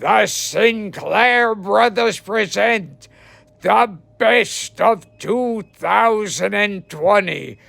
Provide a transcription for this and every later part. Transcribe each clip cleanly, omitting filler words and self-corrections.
the Sinclair brothers present the best of 2020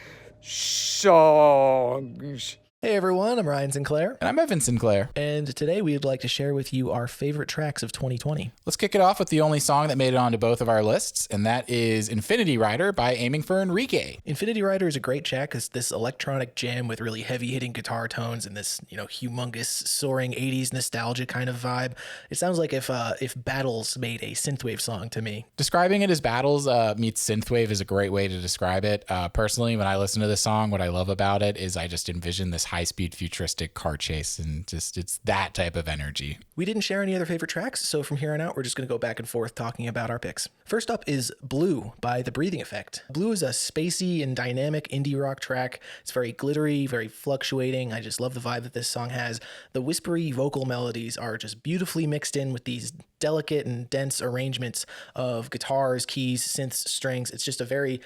songs. Hey everyone, I'm Ryan Sinclair. And I'm Evan Sinclair. And today we'd like to share with you our favorite tracks of 2020. Let's kick it off with the only song that made it onto both of our lists, and that is Infinity Rider by Aiming for Enrike. Infinity Rider is a great track. It's this electronic jam with really heavy-hitting guitar tones and this, humongous, soaring 80s nostalgia kind of vibe. It sounds like if Battles made a synthwave song to me. Describing it as Battles meets synthwave is a great way to describe it. Personally, when I listen to this song, what I love about it is I just envision this high-speed futuristic car chase, and just it's that type of energy. We didn't share any other favorite tracks, so from here on out, we're just going to go back and forth talking about our picks. First up is Blue by The Breathing Effect. Blue is a spacey and dynamic indie rock track. It's very glittery, very fluctuating. I just love the vibe that this song has. The whispery vocal melodies are just beautifully mixed in with these delicate and dense arrangements of guitars, keys, synths, strings. It's just a very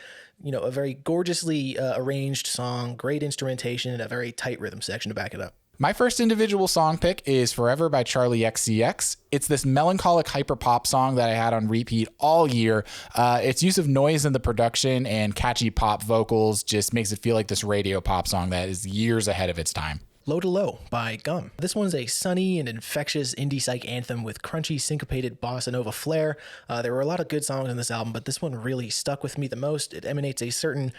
gorgeously arranged song, great instrumentation, and a very tight rhythm section to back it up. My first individual song pick is Forever by Charli XCX. It's this melancholic hyper-pop song that I had on repeat all year. Its use of noise in the production and catchy pop vocals just makes it feel like this radio pop song that is years ahead of its time. Low to Low by Gum. This one's a sunny and infectious indie psych anthem with crunchy syncopated bossa nova flair. There were a lot of good songs on this album, but this one really stuck with me the most. It emanates a certain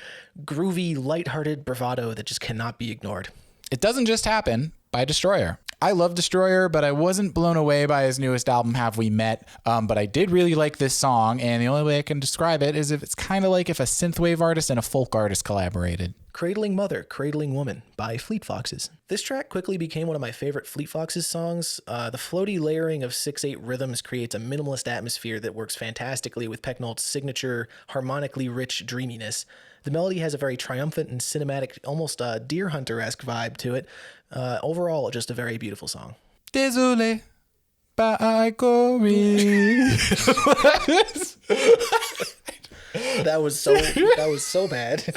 groovy, lighthearted bravado that just cannot be ignored. It Doesn't Just Happen by Destroyer. I love Destroyer, but I wasn't blown away by his newest album, Have We Met? But I did really like this song, and the only way I can describe it is if it's kind of like if a synthwave artist and a folk artist collaborated. Cradling Mother, Cradling Woman by Fleet Foxes. This track quickly became one of my favorite Fleet Foxes songs. The floaty layering of 6/8 rhythms creates a minimalist atmosphere that works fantastically with Pecknold's signature, harmonically rich dreaminess. The melody has a very triumphant and cinematic, almost Deer Hunter-esque vibe to it. Overall, just a very beautiful song. Desole by Gorillaz. That was so bad.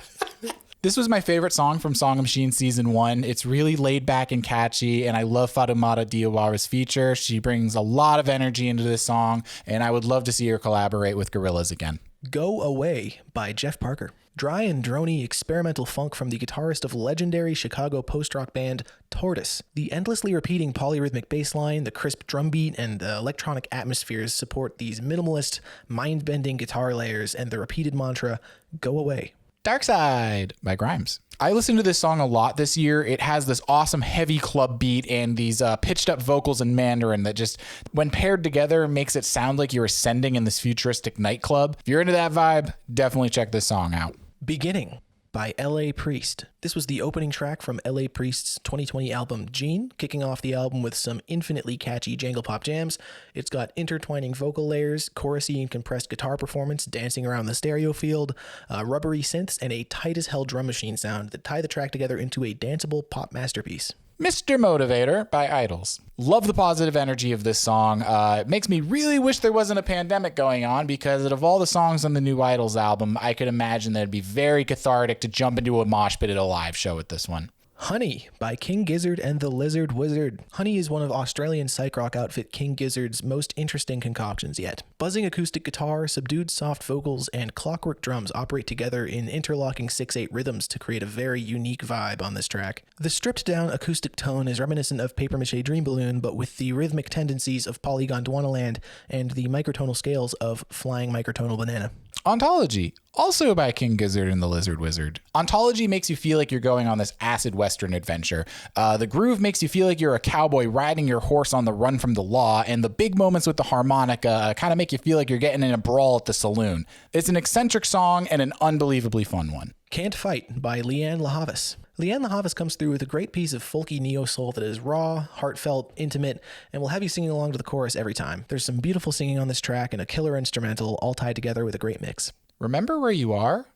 This was my favorite song from Song Machine Season 1. It's really laid back and catchy, and I love Fatoumata Diawara's feature. She brings a lot of energy into this song, and I would love to see her collaborate with Gorillaz again. Go Away by Jeff Parker. Dry and drony experimental funk from the guitarist of legendary Chicago post-rock band Tortoise. The endlessly repeating polyrhythmic bass line, the crisp drum beat, and the electronic atmospheres support these minimalist, mind-bending guitar layers and the repeated mantra, go away. Darkseid by Grimes. I listened to this song a lot this year. It has this awesome heavy club beat and these pitched up vocals in Mandarin that just, when paired together, makes it sound like you're ascending in this futuristic nightclub. If you're into that vibe, definitely check this song out. Beginning by L.A. Priest. This was the opening track from L.A. Priest's 2020 album Gene, kicking off the album with some infinitely catchy jangle pop jams. It's got intertwining vocal layers, chorusy and compressed guitar performance dancing around the stereo field, rubbery synths, and a tight-as-hell drum machine sound that tie the track together into a danceable pop masterpiece. Mr. Motivator by Idols. Love the positive energy of this song. It makes me really wish there wasn't a pandemic going on, because out of all the songs on the new Idols album, I could imagine that it'd be very cathartic to jump into a mosh pit at a live show with this one. Honey by King Gizzard and the Lizard Wizard. Honey is one of Australian psych rock outfit King Gizzard's most interesting concoctions yet. Buzzing acoustic guitar, subdued soft vocals, and clockwork drums operate together in interlocking 6/8 rhythms to create a very unique vibe on this track. The stripped down acoustic tone is reminiscent of Paper Mache Dream Balloon, but with the rhythmic tendencies of Polygon Dwanaland and the microtonal scales of Flying Microtonal Banana. Ontology, also by King Gizzard and the Lizard Wizard. Ontology makes you feel like you're going on this acid western adventure. The groove makes you feel like you're a cowboy riding your horse on the run from the law, and the big moments with the harmonica kind of make you feel like you're getting in a brawl at the saloon. It's an eccentric song and an unbelievably fun one. Can't Fight by Lianne Havas. Lianne Havas comes through with a great piece of folky neo-soul that is raw, heartfelt, intimate, and will have you singing along to the chorus every time. There's some beautiful singing on this track and a killer instrumental, all tied together with a great mix. Remember Where You Are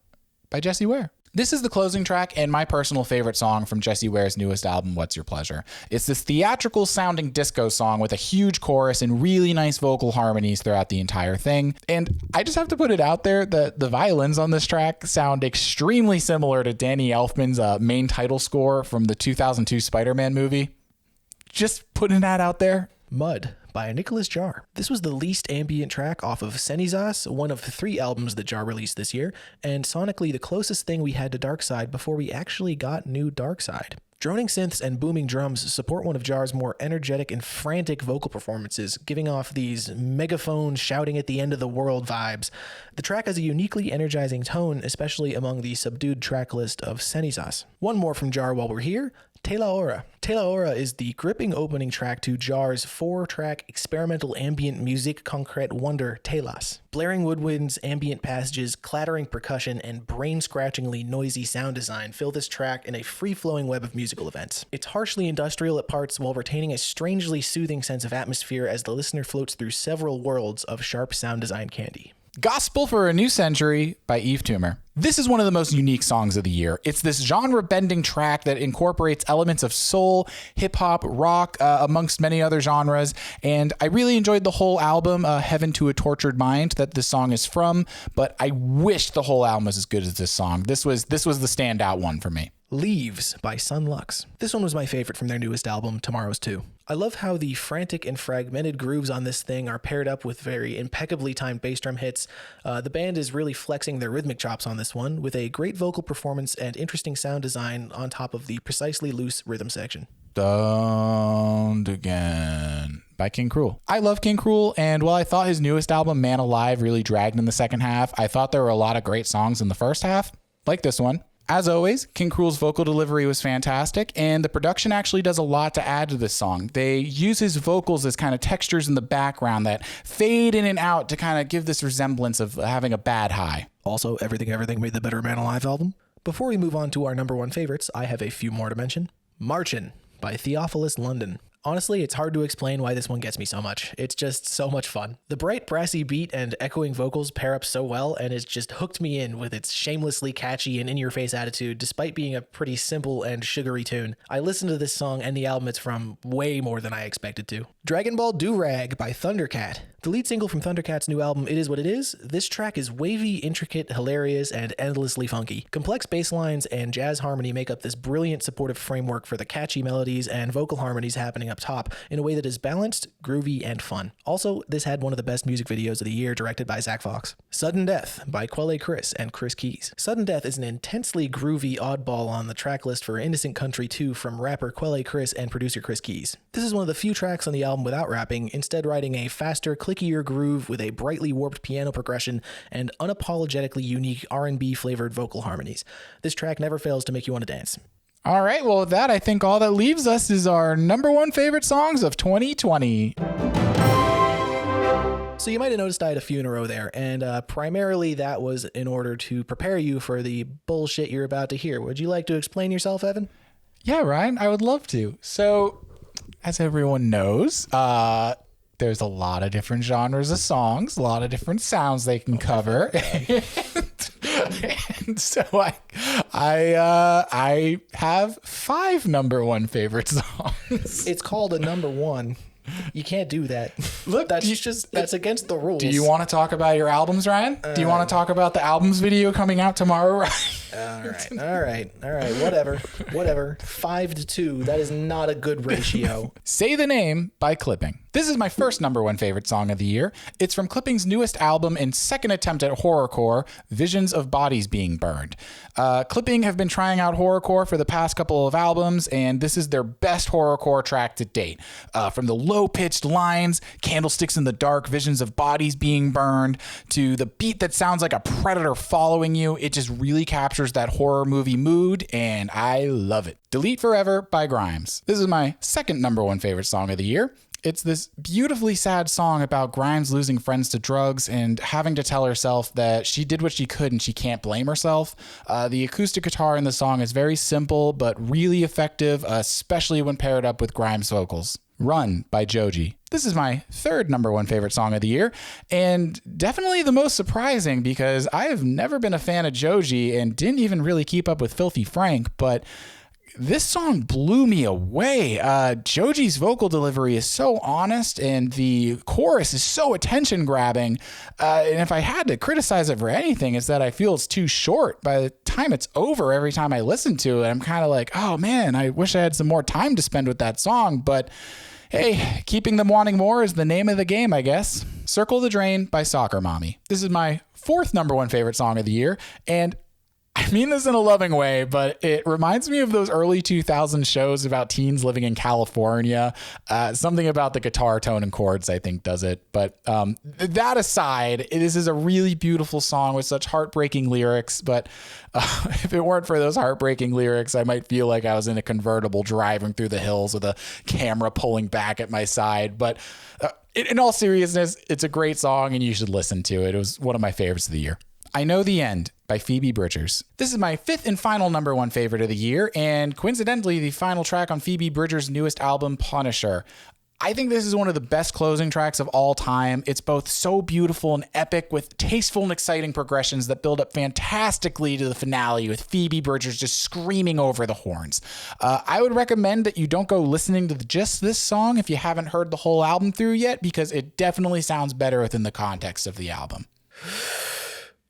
by Jessie Ware. This is the closing track and my personal favorite song from Jessie Ware's newest album, What's Your Pleasure. It's this theatrical sounding disco song with a huge chorus and really nice vocal harmonies throughout the entire thing. And I just have to put it out there that the violins on this track sound extremely similar to Danny Elfman's main title score from the 2002 Spider-Man movie. Just putting that out there. Mud by Nicolas Jaar. This was the least ambient track off of Cenizas, one of 3 albums that Jaar released this year, and sonically the closest thing we had to Darkseid before we actually got new Darkseid. Droning synths and booming drums support one of Jaar's more energetic and frantic vocal performances, giving off these megaphone shouting at the end of the world vibes. The track has a uniquely energizing tone, especially among the subdued track list of Cenizas. One more from Jaar while we're here. Te La Hora. Te La Hora is the gripping opening track to Jaar's 4-track experimental ambient music concrete wonder Telas. Blaring woodwinds, ambient passages, clattering percussion, and brain-scratchingly noisy sound design fill this track in a free-flowing web of musical events. It's harshly industrial at parts while retaining a strangely soothing sense of atmosphere as the listener floats through several worlds of sharp sound design candy. Gospel for a New Century by Yves Tumor. This is one of the most unique songs of the year. It's this genre-bending track that incorporates elements of soul, hip-hop, rock, amongst many other genres, and I really enjoyed the whole album, Heaven to a Tortured Mind, that this song is from, but I wish the whole album was as good as this song. This was the standout one for me. Leaves by Sun Lux. This one was my favorite from their newest album, Tomorrow's 2. I love how the frantic and fragmented grooves on this thing are paired up with very impeccably timed bass drum hits. The band is really flexing their rhythmic chops on this one, with a great vocal performance and interesting sound design on top of the precisely loose rhythm section. Don't Again by King Krule. I love King Krule, and while I thought his newest album, Man Alive, really dragged in the second half, I thought there were a lot of great songs in the first half, like this one. As always, King Krule's vocal delivery was fantastic, and the production actually does a lot to add to this song. They use his vocals as kind of textures in the background that fade in and out to kind of give this resemblance of having a bad high. Also, Everything made the better Man Alive album. Before we move on to our number 1 favorites, I have a few more to mention. Martian by Theophilus London. Honestly, it's hard to explain why this one gets me so much. It's just so much fun. The bright, brassy beat and echoing vocals pair up so well, and it's just hooked me in with its shamelessly catchy and in-your-face attitude, despite being a pretty simple and sugary tune. I listened to this song and the album it's from way more than I expected to. Dragon Ball Do-Rag by Thundercat. The lead single from Thundercat's new album, It Is What It Is, this track is wavy, intricate, hilarious, and endlessly funky. Complex bass lines and jazz harmony make up this brilliant supportive framework for the catchy melodies and vocal harmonies happening up top in a way that is balanced, groovy, and fun. Also, this had one of the best music videos of the year, directed by Zach Fox. Sudden Death by Quelle Chris and Chris Keys. Sudden Death is an intensely groovy oddball on the track list for Innocent Country 2 from rapper Quelle Chris and producer Chris Keys. This is one of the few tracks on the album without rapping, instead riding a faster, clickier groove with a brightly warped piano progression and unapologetically unique R&B flavored vocal harmonies. This track never fails to make you want to dance. All right, well, with that, I think all that leaves us is our number 1 favorite songs of 2020. So you might have noticed I had a few in a row there, and primarily that was in order to prepare you for the bullshit you're about to hear. Would you like to explain yourself, Evan? Yeah, Ryan, I would love to. So, as everyone knows, there's a lot of different genres of songs, a lot of different sounds they can cover. And so I have 5 number 1 favorite songs. It's called a number 1. You can't do that. Look, that's against the rules. Do you want to talk about your albums, Ryan? Do you want to talk about the albums video coming out tomorrow, Ryan? All right. Whatever. 5-2. That is not a good ratio. Say the Name by Clipping. This is my first number 1 favorite song of the year. It's from Clipping's newest album and second attempt at horrorcore, Visions of Bodies Being Burned. Clipping have been trying out horrorcore for the past couple of albums, and this is their best horrorcore track to date. From the low-pitched lines, candlesticks in the dark, visions of bodies being burned, to the beat that sounds like a predator following you, it just really captures that horror movie mood, and I love it. Delete Forever by Grimes. This is my second number 1 favorite song of the year. It's this beautifully sad song about Grimes losing friends to drugs and having to tell herself that she did what she could and she can't blame herself. The acoustic guitar in the song is very simple but really effective, especially when paired up with Grimes' vocals. Run by Joji. This is my third number 1 favorite song of the year, and definitely the most surprising because I have never been a fan of Joji and didn't even really keep up with Filthy Frank, but this song blew me away. Joji's vocal delivery is so honest and the chorus is so attention-grabbing. And if I had to criticize it for anything, it's that I feel it's too short. By the time it's over, every time I listen to it, I'm kind of like, oh man, I wish I had some more time to spend with that song. But Hey, keeping them wanting more is the name of the game, I guess. Circle the Drain by Soccer Mommy. This is my 4th number 1 favorite song of the year, and I mean this in a loving way, but it reminds me of those early 2000s shows about teens living in California. Something about the guitar tone and chords, I think, does it. But that aside, this is a really beautiful song with such heartbreaking lyrics. But if it weren't for those heartbreaking lyrics, I might feel like I was in a convertible driving through the hills with a camera pulling back at my side. But in all seriousness, it's a great song and you should listen to it. It was one of my favorites of the year. I Know the End by Phoebe Bridgers. This is my 5th and final number 1 favorite of the year, and coincidentally, the final track on Phoebe Bridgers' newest album, Punisher. I think this is one of the best closing tracks of all time. It's both so beautiful and epic with tasteful and exciting progressions that build up fantastically to the finale with Phoebe Bridgers just screaming over the horns. I would recommend that you don't go listening to just this song if you haven't heard the whole album through yet, because it definitely sounds better within the context of the album.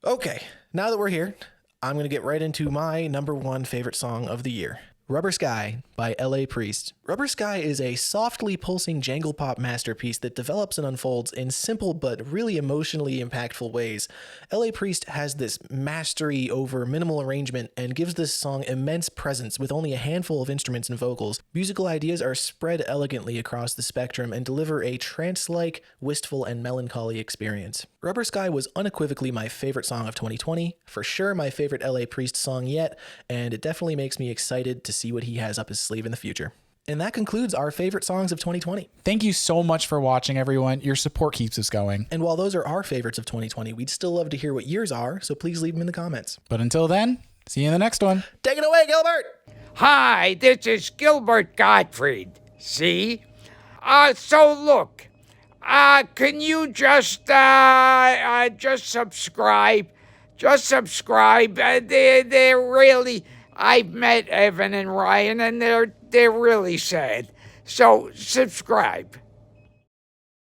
Okay, now that we're here, I'm going to get right into my number 1 favorite song of the year. Rubber Sky by L.A. Priest. Rubber Sky is a softly pulsing jangle pop masterpiece that develops and unfolds in simple but really emotionally impactful ways. L.A. Priest has this mastery over minimal arrangement and gives this song immense presence with only a handful of instruments and vocals. Musical ideas are spread elegantly across the spectrum and deliver a trance-like, wistful, and melancholy experience. Rubber Sky was unequivocally my favorite song of 2020, for sure my favorite L.A. Priest song yet, and it definitely makes me excited to see what he has up his sleeve in the future. And that concludes our favorite songs of 2020. Thank you so much for watching, everyone. Your support keeps us going. And while those are our favorites of 2020, we'd still love to hear what yours are, so please leave them in the comments. But until then, see you in the next one. Take it away, Gilbert! Hi, this is Gilbert Gottfried. See? So look, can you just subscribe? Just subscribe. They're really... I've met Evan and Ryan, and they're really sad. So subscribe.